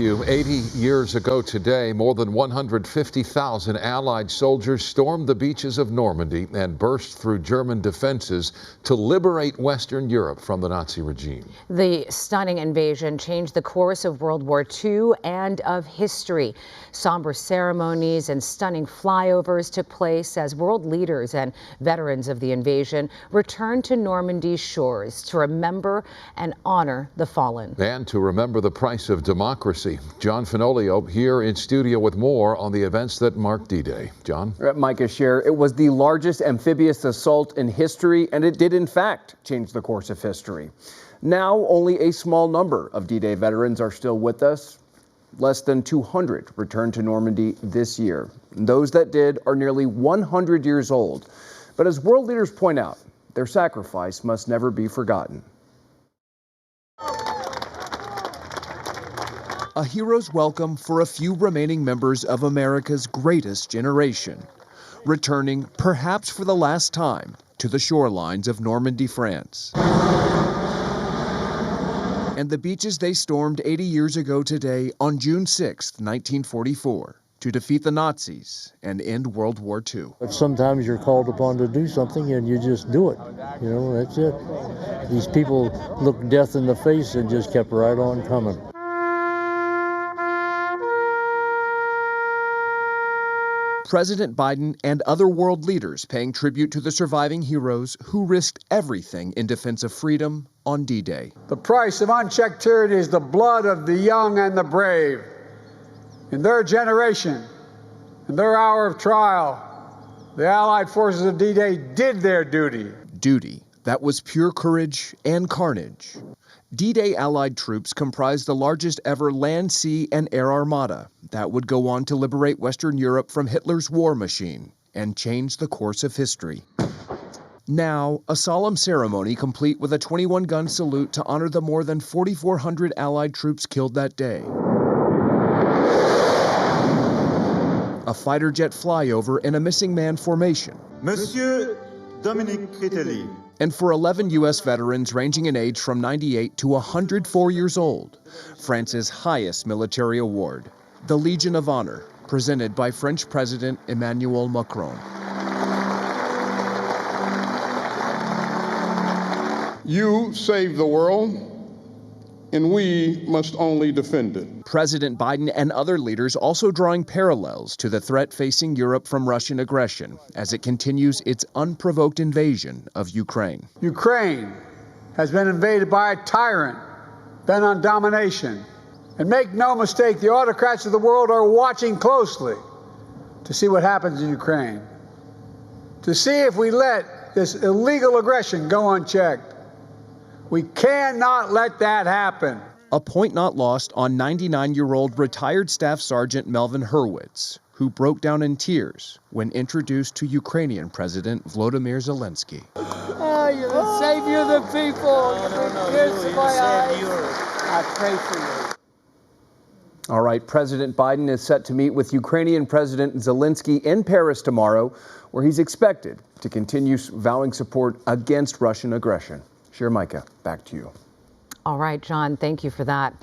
80 years ago today, more than 150,000 Allied soldiers stormed the beaches of Normandy and burst through German defenses to liberate Western Europe from the Nazi regime. The stunning invasion changed the course of World War II and of history. Somber ceremonies and stunning flyovers took place as world leaders and veterans of the invasion returned to Normandy's shores to remember and honor the fallen. And to remember the price of democracy. John Fenolio here in studio with more on the events that marked D-Day. John? Micah Scher, it was the largest amphibious assault in history, and it did in fact change the course of history. Now only a small number of D-Day veterans are still with us. Less than 200 returned to Normandy this year. Those that did are nearly 100 years old. But as world leaders point out, their sacrifice must never be forgotten. A hero's welcome for a few remaining members of America's greatest generation, returning, perhaps for the last time, to the shorelines of Normandy, France. And the beaches they stormed 80 years ago today on June 6, 1944, to defeat the Nazis and end World War II. Sometimes you're called upon to do something and you just do it. You know, that's it. These people looked death in the face and just kept right on coming. President Biden and other world leaders paying tribute to the surviving heroes who risked everything in defense of freedom on D-Day. The price of unchecked tyranny is the blood of the young and the brave. In their generation, in their hour of trial, the Allied forces of D-Day did their duty. Duty that was pure courage and carnage. D-Day Allied troops comprised the largest ever land, sea, and air armada that would go on to liberate Western Europe from Hitler's war machine and change the course of history. Now, a solemn ceremony complete with a 21-gun salute to honor the more than 4,400 Allied troops killed that day. A fighter jet flyover in a missing man formation. Monsieur Dominique Critelli. And for 11 U.S. veterans ranging in age from 98 to 104 years old, France's highest military award, the Legion of Honor, presented by French President Emmanuel Macron. You saved the world, and we must only defend it. President Biden and other leaders also drawing parallels to the threat facing Europe from Russian aggression as it continues its unprovoked invasion of Ukraine. Ukraine has been invaded by a tyrant bent on domination. And make no mistake, the autocrats of the world are watching closely to see what happens in Ukraine, to see if we let this illegal aggression go unchecked. We cannot let that happen. A point not lost on 99-year-old retired Staff Sergeant Melvin Hurwitz, who broke down in tears when introduced to Ukrainian President Volodymyr Zelensky. Oh, you're the savior of the people. You're my eyes. I pray for you. All right, President Biden is set to meet with Ukrainian President Zelensky in Paris tomorrow, where he's expected to continue vowing support against Russian aggression. Scher, Micah, back to you. All right, John, thank you for that.